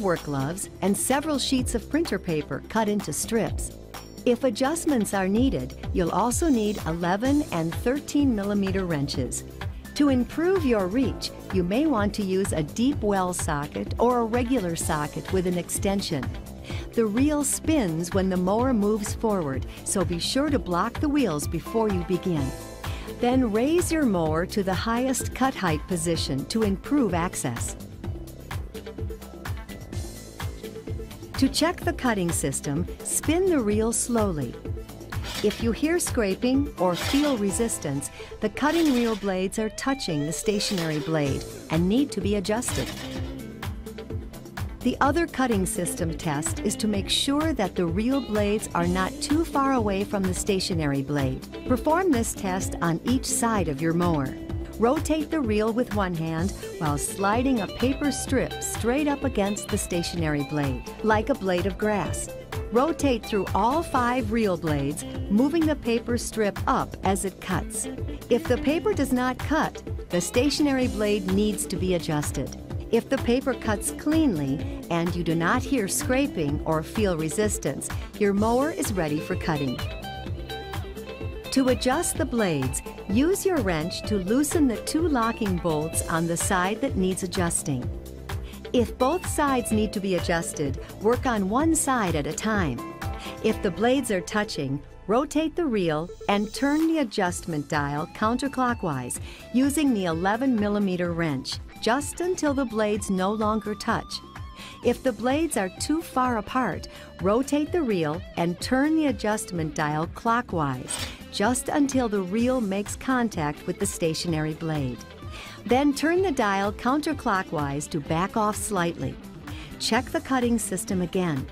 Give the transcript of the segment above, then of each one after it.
work gloves, and several sheets of printer paper cut into strips. If adjustments are needed, you'll also need 11 and 13 millimeter wrenches. To improve your reach, you may want to use a deep well socket or a regular socket with an extension. The reel spins when the mower moves forward, so be sure to block the wheels before you begin. Then raise your mower to the highest cut height position to improve access. To check the cutting system, spin the reel slowly. If you hear scraping or feel resistance, the cutting reel blades are touching the stationary blade and need to be adjusted. The other cutting system test is to make sure that the reel blades are not too far away from the stationary blade. Perform this test on each side of your mower. Rotate the reel with one hand while sliding a paper strip straight up against the stationary blade, like a blade of grass. Rotate through all 5 reel blades, moving the paper strip up as it cuts. If the paper does not cut, the stationary blade needs to be adjusted. If the paper cuts cleanly and you do not hear scraping or feel resistance, your mower is ready for cutting. To adjust the blades, use your wrench to loosen the 2 locking bolts on the side that needs adjusting. If both sides need to be adjusted, work on one side at a time. If the blades are touching, rotate the reel and turn the adjustment dial counterclockwise using the 11 millimeter wrench, just until the blades no longer touch. If the blades are too far apart, rotate the reel and turn the adjustment dial clockwise, just until the reel makes contact with the stationary blade. Then turn the dial counterclockwise to back off slightly. Check the cutting system again.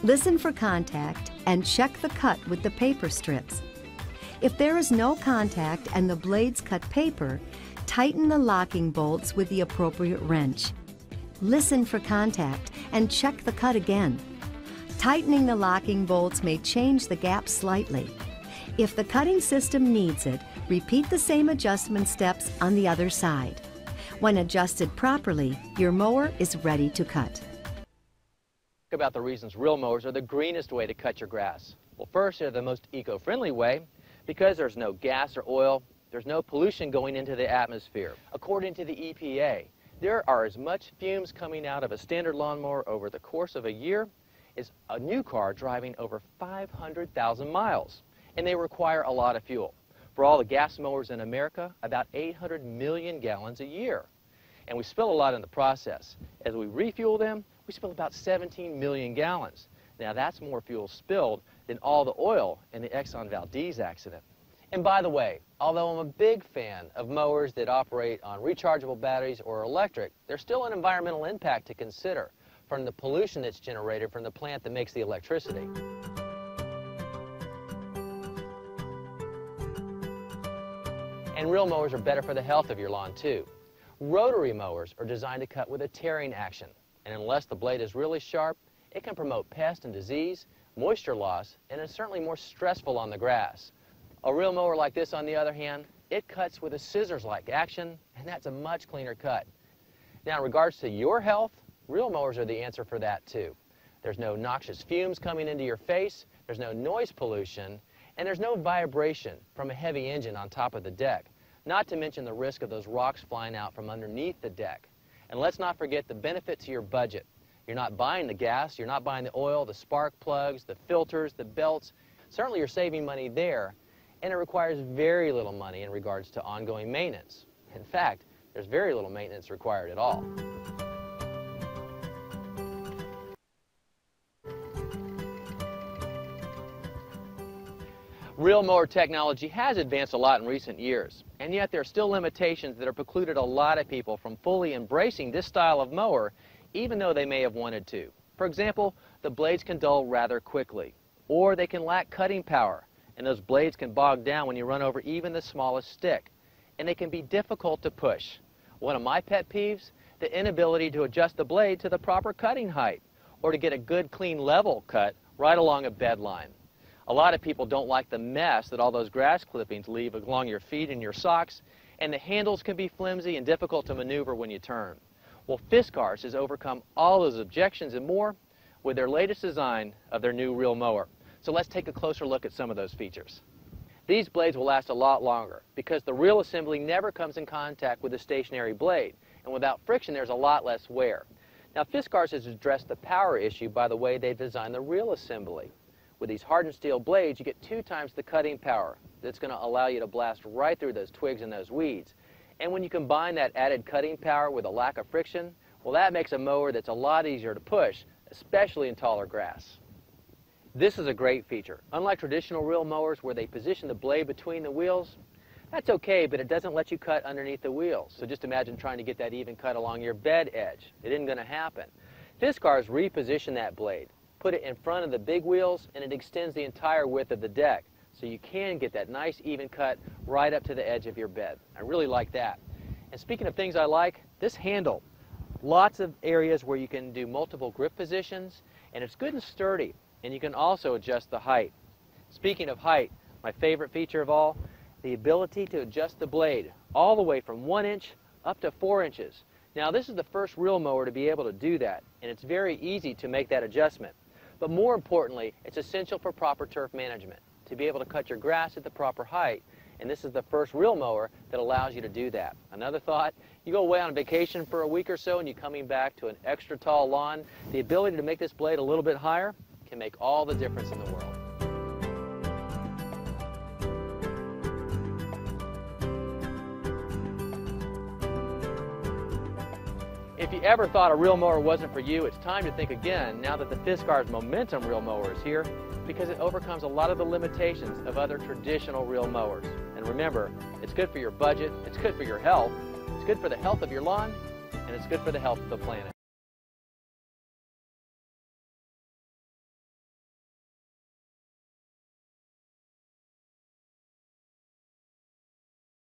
Listen for contact and check the cut with the paper strips. If there is no contact and the blades cut paper, tighten the locking bolts with the appropriate wrench. Listen for contact and check the cut again. Tightening the locking bolts may change the gap slightly. If the cutting system needs it, repeat the same adjustment steps on the other side. When adjusted properly, your mower is ready to cut. Think about the reasons reel mowers are the greenest way to cut your grass. Well, first, they're the most eco-friendly way because there's no gas or oil, there's no pollution going into the atmosphere. According to the EPA, there are as much fumes coming out of a standard lawnmower over the course of a year as a new car driving over 500,000 miles. And they require a lot of fuel. For all the gas mowers in America, about 800 million gallons a year. And we spill a lot in the process. As we refuel them, we spill about 17 million gallons. Now that's more fuel spilled than all the oil in the Exxon Valdez accident. And by the way, although I'm a big fan of mowers that operate on rechargeable batteries or electric, there's still an environmental impact to consider from the pollution that's generated from the plant that makes the electricity. And reel mowers are better for the health of your lawn too. Rotary mowers are designed to cut with a tearing action, and unless the blade is really sharp, it can promote pest and disease, moisture loss, and is certainly more stressful on the grass. A reel mower like this, on the other hand, it cuts with a scissors-like action, and that's a much cleaner cut. Now, in regards to your health, reel mowers are the answer for that too. There's no noxious fumes coming into your face, there's no noise pollution, and there's no vibration from a heavy engine on top of the deck, not to mention the risk of those rocks flying out from underneath the deck. And let's not forget the benefit to your budget. You're not buying the gas, you're not buying the oil, the spark plugs, the filters, the belts. Certainly you're saving money there, and it requires very little money in regards to ongoing maintenance. In fact, there's very little maintenance required at all. Reel mower technology has advanced a lot in recent years, and yet there are still limitations that have precluded a lot of people from fully embracing this style of mower, even though they may have wanted to. For example, the blades can dull rather quickly, or they can lack cutting power, and those blades can bog down when you run over even the smallest stick, and they can be difficult to push. One of my pet peeves, the inability to adjust the blade to the proper cutting height, or to get a good, clean, level cut right along a bed line. A lot of people don't like the mess that all those grass clippings leave along your feet and your socks, and the handles can be flimsy and difficult to maneuver when you turn. Well, Fiskars has overcome all those objections and more with their latest design of their new reel mower. So let's take a closer look at some of those features. These blades will last a lot longer because the reel assembly never comes in contact with the stationary blade, and without friction there's a lot less wear. Now, Fiskars has addressed the power issue by the way they've designed the reel assembly. With these hardened steel blades, you get 2 times the cutting power that's going to allow you to blast right through those twigs and those weeds. And when you combine that added cutting power with a lack of friction, well, that makes a mower that's a lot easier to push, especially in taller grass. This is a great feature. Unlike traditional reel mowers where they position the blade between the wheels, that's okay, but it doesn't let you cut underneath the wheels. So just imagine trying to get that even cut along your bed edge. It isn't going to happen. Fiskars reposition that blade, put it in front of the big wheels, and it extends the entire width of the deck. So you can get that nice even cut right up to the edge of your bed. I really like that. And speaking of things I like, this handle. Lots of areas where you can do multiple grip positions, and it's good and sturdy, and you can also adjust the height. Speaking of height, my favorite feature of all, the ability to adjust the blade all the way from 1 inch up to 4 inches. Now, this is the first reel mower to be able to do that, and it's very easy to make that adjustment. But more importantly, it's essential for proper turf management, to be able to cut your grass at the proper height, and this is the first reel mower that allows you to do that. Another thought, you go away on vacation for a week or so and you're coming back to an extra tall lawn, the ability to make this blade a little bit higher can make all the difference in the world. If you ever thought a reel mower wasn't for you, it's time to think again now that the Fiskars Momentum reel mower is here, because it overcomes a lot of the limitations of other traditional reel mowers. And remember, it's good for your budget, it's good for your health, it's good for the health of your lawn, and it's good for the health of the planet.